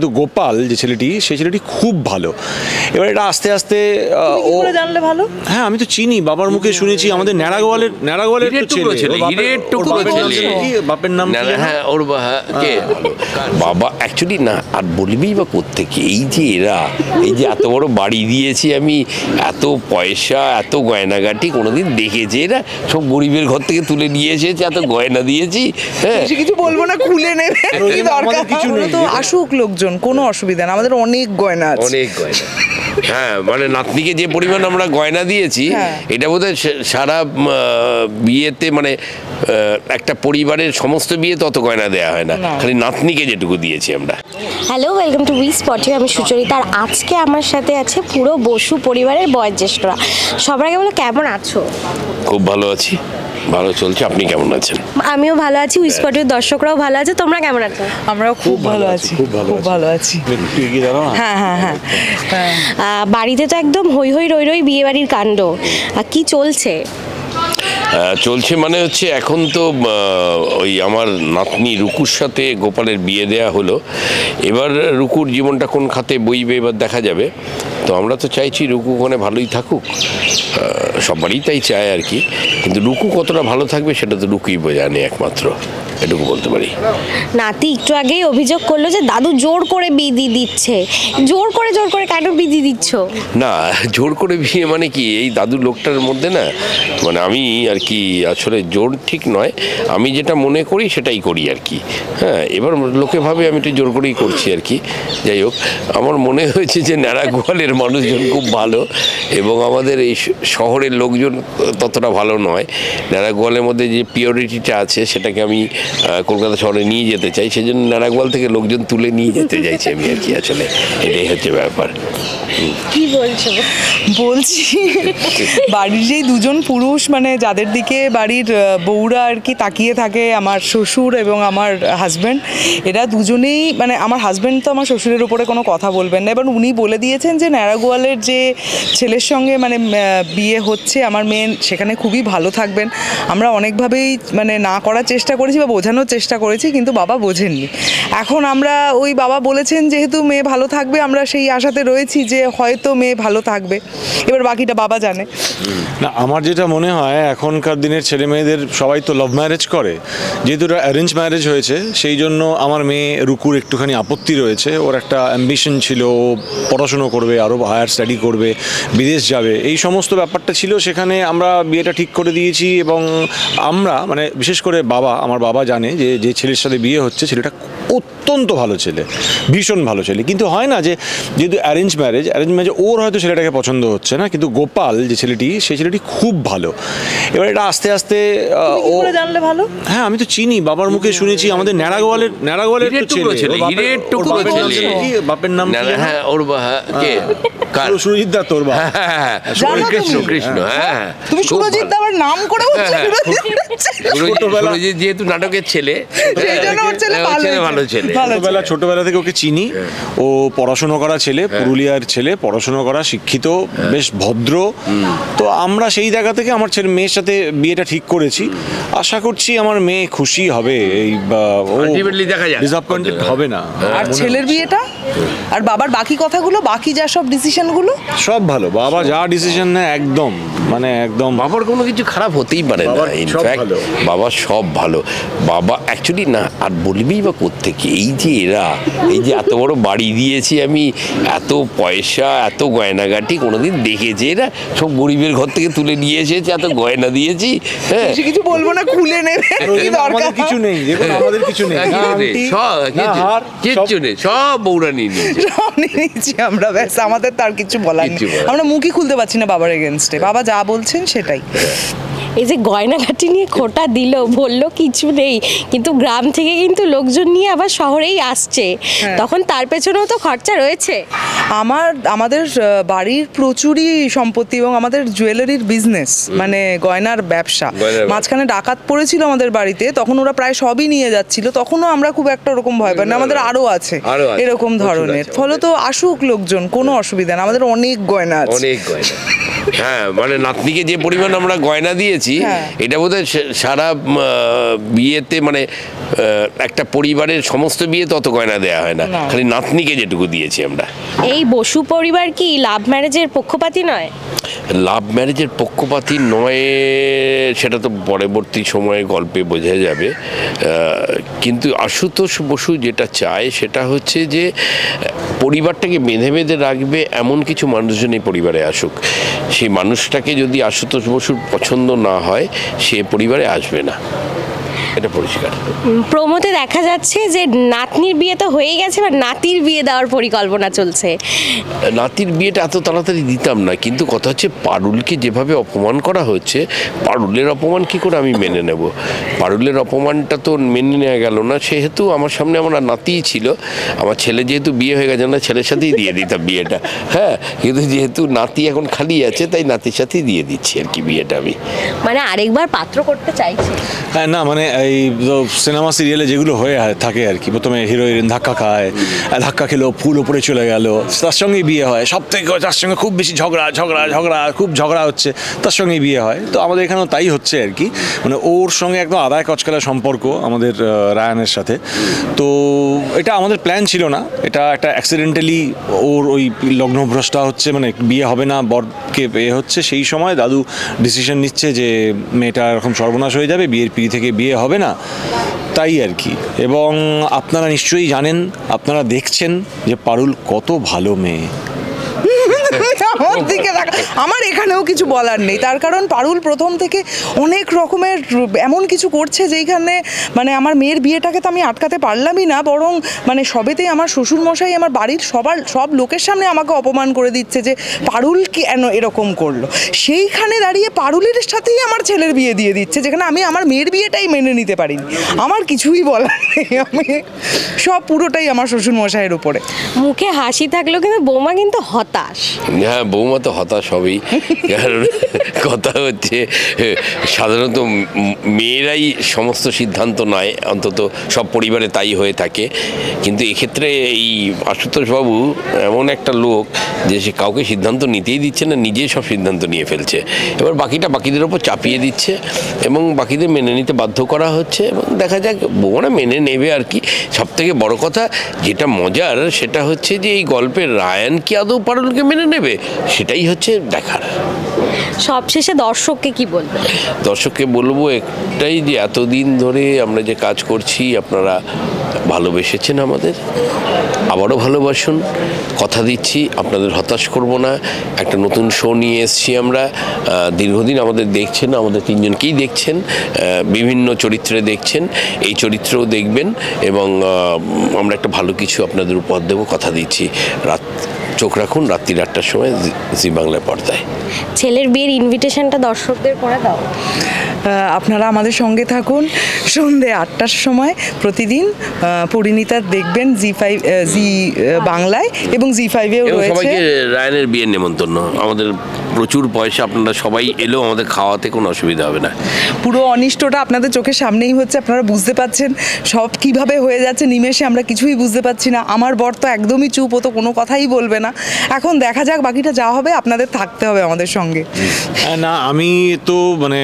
কিন্তু গোপাল যে ছেলেটি সেই ছেলেটি খুব ভালো। এবার এটা আস্তে আস্তে ও জানলে ভালো। হ্যাঁ, আমি তো চিনি, বাবার মুখে শুনেছি। আমাদের ন্যাড়াগোয়ালের ছেলে, বাপের নাম হ্যাঁ, ওর বাবা অ্যাকচুয়ালি না আর বলবি বা কোত্থেকে এই যে এরা এই যে এত বড় বাড়ি দিয়েছি আমি, এত পয়সা, এত গয়নাগাটি কোনোদিন দেখেছে এরা? সব গরিবের ঘর থেকে তুলে নিয়ে এসেছে, এত গয়না দিয়েছি। হ্যাঁ, কিছু বলবো না, খুলে নেবে, কিছু নেই, তো আসুক লোকজন, কোনো অসুবিধা না, আমাদের অনেক গয়না আছে, অনেক গয়না। হ্যাঁ, মানে নাতনিকে যে পরিমাণ আমরা গয়না দিয়েছি, এটা বোধহয় সারা বিয়েতে মানে একটা পরিবারের সমস্ত বিয়ে তত গয়না দেওয়া হয় না, খালি নাতনিকে যেটুকু দিয়েছি আমরা। Hello, welcome to we spot you. আমি সুচরিতা, আর আজকে আমার সাথে আছে পুরো বসু পরিবারের বয়োজ্যেষ্ঠরা। সবার আগে বলো, কেমন আছো? খুব ভালো আছি, ভালো চলছে। আপনি কেমন আছেন? আমিও ভালো আছি, উই স্পটের দর্শকরাও ভালো আছে। তোমরা কেমন আছো? আমরাও খুব ভালো আছি, খুব ভালো আছি। হ্যাঁ হ্যাঁ হ্যাঁ। বাড়িতে তো একদম হই হই রই রই বিয়ে বাড়ির কাণ্ড। কি চলছে? চলছে মানে হচ্ছে এখন তো ওই আমার নাতনি রুকুর সাথে গোপালের বিয়ে দেয়া হলো। এবার রুকুর জীবনটা কোন খাতে বইবে এবার দেখা যাবে। তো আমরা তো চাইছি রুকু ওখানে ভালোই থাকুক, সবারই তাই চায় আর কি। কিন্তু রুকু কতটা ভালো থাকবে সেটা তো রুকুই জানে একমাত্র, এটুকু বলতে পারি। নাতি একটু আগেই অভিযোগ করলো যে দাদু জোর করে বিয়ে দিচ্ছে। জোর করে কেন বিয়ে দিচ্ছ? না, জোর করে বিয়ে মানে কি, এই দাদু লোকটার মধ্যে না, মানে আমি আর কি আসলে জোর ঠিক নয়, আমি যেটা মনে করি সেটাই করি আর কি। হ্যাঁ, এবার লোকে ভাবে আমি একটু জোর করেই করছি আর কি। যাই হোক, আমার মনে হয়েছে যে ন্যাড়াগোয়ালের মানুষজন খুব ভালো এবং আমাদের এই শহরের লোকজন ততটা ভালো নয়। ন্যাড়াগোয়ালের মধ্যে যে পিওরিটিটা আছে সেটাকে আমি কলকাতা শহরে নিয়ে যেতে চাই, সেই জন্য ন্যাড়াগোয়াল থেকে লোকজন তুলে নিয়ে যেতে চাইছি আমি আর কি। আসলে এটাই হচ্ছে ব্যাপার। কি বলছো? বলছি বাড়ির যেই দুজন পুরুষ, মানে যাদের দিকে বাড়ির বউরা আর কি তাকিয়ে থাকে, আমার শ্বশুর এবং আমার হাজব্যান্ড, এরা দুজনেই, মানে আমার হাজব্যান্ড তো আমার শ্বশুরের উপরে কোনো কথা বলবেন না। এবার উনি বলে দিয়েছেন যে ন্যাড়াগোয়ালের যে ছেলের সঙ্গে মানে বিয়ে হচ্ছে আমার মেয়ে, সেখানে খুবই ভালো থাকবেন। আমরা অনেকভাবেই মানে না করার চেষ্টা করেছি বা বোঝানোর চেষ্টা করেছি, কিন্তু বাবা বোঝেননি। এখন আমরা ওই বাবা বলেছেন যেহেতু মেয়ে ভালো থাকবে, আমরা সেই আশাতে রয়েছি যে হয়তো মেয়ে ভালো থাকবে, এবার বাকিটা বাবা জানে। না, আমার যেটা মনে হয় এখনকার দিনের ছেলে মেয়েদের সবাই তো লাভ ম্যারেজ করে, যেহেতু এটা অ্যারেঞ্জ ম্যারেজ হয়েছে, সেই জন্য আমার মেয়ে রুকুর একটুখানি আপত্তি রয়েছে। ওর একটা অ্যাম্বিশন ছিল, ও পড়াশুনো করবে, আরও হায়ার স্টাডি করবে, বিদেশ যাবে, এই সমস্ত ব্যাপারটা ছিল। সেখানে আমরা বিয়েটা ঠিক করে দিয়েছি এবং আমরা মানে বিশেষ করে আমার বাবা জানে যে যে ছেলের সাথে বিয়ে হচ্ছে ছেলেটা অত্যন্ত ভালো ছেলে, ভীষণ ভালো ছেলে। কিন্তু হয় না যে যেহেতু অ্যারেঞ্জ ম্যারেজ ওর হয়তো ছেলেটাকে পছন্দ হচ্ছে না, কিন্তু গোপাল যে ছেলেটি সেই ছেলেটি খুব ভালো। এবার এটা আস্তে আস্তে ও জানলে ভালো। হ্যাঁ, আমি তো চিনি, বাবার মুখে শুনেছি। আমাদের ন্যাড়াগোয়ালের ছেলে, বাপের নাম হ্যাঁ, ওর সুরজিৎ দা, তোর বাবা কৃষ্ণ। হ্যাঁ, তুমি সুরজিৎ দার নাম করে বলছো? সুরজিৎ যেহেতু নাটকের ছেলে, ছোটবেলা থেকে ওকে চিনি। ও পড়াশোনা করা ছেলে, পুরুলিয়ার ছেলে, পড়াশোনা করা, শিক্ষিত, বেশ ভদ্র। তো আমরা সেই জায়গা থেকে আমার মেয়ের সাথে বিয়েটা ঠিক করেছি। আশা করছি আমার মেয়ে খুশি হবে, এই ডিসঅ্যাপয়েন্টেড হবে না। আর ছেলের বিয়েটা আর বাবার বাকি কথাগুলো, বাকি যা সব ডিসিশনগুলো সব ভালো। বাবা যা ডিসিশন নেয় একদম মানে একদম, বাবার কোনো কিছু খারাপ হতেই পারে না। ইনফ্যাক্ট বাবা সব ভালো। বাবা অ্যাকচুয়ালি না আর বলবি বা কোত্থেকে এই যে এরা এই যে এত বড় বাড়ি দিয়েছি আমি, এত পয়সা, এত গয়নাগাটি কোনোদিন দেখেছে এরা? সব গরিবের ঘর থেকে তুলে নিয়ে এসেছে, এত গয়না দিয়েছি। হ্যাঁ, কিছু বলবো না, খুলে নেবে, কিছু নেই, আমাদের কিছু নেই, কিচ্ছু নেই, সব বউরা নিয়ে নিয়েছি আমরা, ব্যাস আমাদের তার কিছু বলার নেই। আমরা মুখই খুলতে পারছি না বাবার এগেনস্টে, বাবা যা বলছেন সেটাই। এই যে গয়নাঘাটি নিয়ে খোটা দিল, বললো কিছু নেই, কিন্তু গ্রাম থেকে কিন্তু লোকজন নিয়ে আবার শহরেই আসছে, তখন তার পেছনেও তো খরচা রয়েছে। আমাদের বাড়ির প্রচুরই সম্পত্তি এবং আমাদের জুয়েলারির বিজনেস, মানে গয়নার ব্যবসা। মাঝখানে ডাকাত পড়েছিল আমাদের বাড়িতে, তখন ওরা প্রায় সবই নিয়ে যাচ্ছিল, তখনও আমরা খুব একটা ওরকম ভয় পাই না। আমাদের আরও আছে এরকম ধরনের, ফলে তো আসুক লোকজন, কোনো অসুবিধা না, আমাদের অনেক গয়না আছে, অনেক গয়না। হ্যাঁ, মানে নাতনিকে যে পরিমাণ আমরা গয়না দিয়েছি, এটা বোধহয় সারা বিয়েতে মানে একটা পরিবারের সমস্ত বিয়ে তো অত গয়না দেওয়া হয় না, খালি নাতনিকে যেটুকু দিয়েছি আমরা। এই বসু পরিবার কি লাভ ম্যারেজের পক্ষপাতী নয়? লাভ ম্যারেজের পক্ষপাতী নয় সেটা তো পরবর্তী সময়ে গল্পে বোঝা যাবে, কিন্তু আশুতোষ বসু যেটা চায় সেটা হচ্ছে যে পরিবারটাকে বেঁধে বেঁধে রাখবে এমন কিছু মানুষজন এই পরিবারে আসুক। সেই মানুষটাকে যদি আশুতোষ বসুর পছন্দ না হয় সে পরিবারে আসবে না, এটা পরিষ্কার। প্রমোতে দেখা যাচ্ছে যে নাতনির বিয়ে তো হয়ে গেছে, বা নাতির বিয়ে দেওয়ার পরিকল্পনা চলছে। নাতির বিয়েটা এত তাড়াতাড়ি দিতাম না, কিন্তু কথা হচ্ছে পারুলকে যেভাবে অপমান করা হচ্ছে, পারুলের অপমান কি করে আমি মেনে নেব? পারুলের অপমানটা তো মেনে নেওয়া গেল না, সেহেতু আমার সামনে আমার নাতিই ছিল। আমার ছেলে যেহেতু বিয়ে হয়ে গেছে, না ছেলের সাথেই দিয়ে দিতাম বিয়েটা, হ্যাঁ, কিন্তু যেহেতু নাতি এখন খালি আছে তাই নাতির সাথেই দিয়ে দিচ্ছি আর কি বিয়েটা আমি। মানে আরেকবার পাত্র করতে চাইছে? হ্যাঁ, না মানে এই সিনেমা সিরিয়ালে যেগুলো হয়ে থাকে আর কি, প্রথমে হিরো হিরোইন ধাক্কা খায়, ধাক্কা খেলো ফুল উপরে চলে গেল, তার সঙ্গেই বিয়ে হয়। সব থেকে তার সঙ্গে খুব বেশি খুব ঝগড়া হচ্ছে, তার সঙ্গেই বিয়ে হয়। তো আমাদের এখানেও তাই হচ্ছে আর কি, মানে ওর সঙ্গে একদম আদায় কচকালা সম্পর্ক আমাদের রায়ানের সাথে। তো এটা আমাদের প্ল্যান ছিল না, এটা একটা অ্যাক্সিডেন্টালি ওর ওই লগ্নভ্রষ্টা হচ্ছে, মানে বিয়ে হবে না, বরকে এ হচ্ছে, সেই সময় দাদু ডিসিশন নিচ্ছে যে মেয়েটা এরকম সর্বনাশ হয়ে যাবে, বিয়ের পিড়ি থেকে বিয়ে হবে না, তাই আর কি। এবং আপনারা নিশ্চয়ই জানেন, আপনারা দেখছেন যে পারুল কত ভালো মেয়ে। আমার দিকে আমার এখানেও কিছু বলার নেই, তার কারণ পারুল প্রথম থেকে অনেক রকমের এমন কিছু করছে যেইখানে মানে আমার মেয়ের বিয়েটাকে তো আমি আটকাতে পারলামই না, বরং মানে সবেতেই আমার শ্বশুরমশাই আমার বাড়ির সব লোকের সামনে আমাকে অপমান করে দিচ্ছে যে পারুল কেন এরকম করলো। সেইখানে দাঁড়িয়ে পারুলের সাথেই আমার ছেলের বিয়ে দিয়ে দিচ্ছে, যেখানে আমি আমার মেয়ের বিয়েটাই মেনে নিতে পারিনি। আমার কিছুই বলার নেই, আমি সব পুরোটাই আমার শ্বশুরমশাইয়ের উপরে। মুখে হাসি থাকলেও কিন্তু বৌমা কিন্তু হতাশ। হ্যাঁ, বৌমা তো হতাশ হবেই, কারণ কথা হচ্ছে সাধারণত মেয়েরাই সমস্ত সিদ্ধান্ত নেয়, অন্তত সব পরিবারে তাই হয়ে থাকে। কিন্তু এক্ষেত্রে এই আশুতোষ বাবু এমন একটা লোক যে সে কাউকে সিদ্ধান্ত নিতেই দিচ্ছে না, নিজেই সব সিদ্ধান্ত নিয়ে ফেলছে। এবার বাকিটা বাকিদের ওপর চাপিয়ে দিচ্ছে এবং বাকিদের মেনে নিতে বাধ্য করা হচ্ছে, এবং দেখা যাক বৌমারা মেনে নেবে আর কি। সব থেকে বড় কথা যেটা মজার সেটা হচ্ছে যে এই গল্পের রায়ান কি আদৌ পারুলকে মেনে নেবে, সেটাই হচ্ছে দেখার। সবশেষে দর্শককে কি বলবে? দর্শককে বলবো একটাই, যে এতদিন ধরে আমরা যে কাজ করছি আপনারা ভালোবেসেছেন আমাদের, আবারও ভালোবাসুন। কথা দিচ্ছি আপনাদের হতাশ করব না। একটা নতুন শো নিয়ে এসেছি আমরা, দীর্ঘদিন আমাদের দেখছেন, আমাদের তিনজনকেই দেখছেন, বিভিন্ন চরিত্রে দেখছেন, এই চরিত্রেও দেখবেন, এবং আমরা একটা ভালো কিছু আপনাদের উপহার দেবো, কথা দিচ্ছি। চোখ রাখুন রাত্রি 8টার সময় জি বাংলার পর্দায়। ছেলের বিয়ের ইনভিটেশনটা দর্শকদের করে দাও। আপনারা আমাদের সঙ্গে থাকুন সন্ধ্যে 8টার সময় প্রতিদিন পরিণীতা দেখবেন জি বাংলায়, এবং জি5-এও রয়েছে। সবাইকে রায়ানের বিয়ের নেমন্তন্ন, আমাদের প্রচুর পয়সা, আপনারা সবাই এলেও আমাদের খাওয়াতে কোনো অসুবিধা হবে না। পুরো অনিষ্টটা আপনাদের চোখের সামনেই হচ্ছে, আপনারা বুঝতে পাচ্ছেন সব কিভাবে হয়ে যাচ্ছে নিমেষে, আমরা কিছুই বুঝতে পারছি না। আমার বর তো একদমই চুপ, ও তো কোনো কথাই বলবে না। এখন দেখা যাক বাকিটা যা হবে, আপনাদের থাকতে হবে আমাদের সঙ্গে। না, আমি তো মানে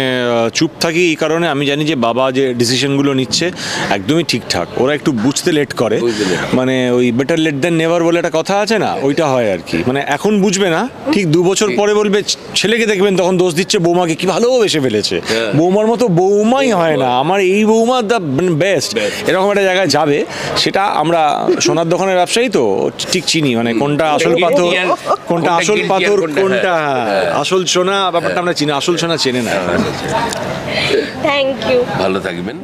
চুপ থাকি এই কারণে, আমি জানি যে বাবা যে ডিসিশনগুলো নিচ্ছে একদমই ঠিকঠাক। ওরা একটু বুঝতে লেট করে, মানে ওই বেটার লেট দেন নেভার বলে একটা কথা আছে না, ওইটা হয় আর কি। মানে এখন বুঝবে না, ঠিক 2 বছর পরে বলবে। ছেলেকে দেখবেন তখন দোষ দিচ্ছে বৌমাকে, কি ভালোবেসে ফেলেছে, বৌমার মতো বৌমাই হয় না, আমার এই বৌমা দ্য বেস্ট, এরকম একটা জায়গায় যাবে। সেটা আমরা সোনার দোকানের ব্যবসায়ী তো ঠিক চিনি, মানে কোনটা আসল পাথর, কোনটা আসল পাথর, কোনটা আসল সোনা, ব্যাপারটা আমরা চিনি, আসল সোনা চেনে না। থ্যাংক ইউ, ভালো থাকবেন।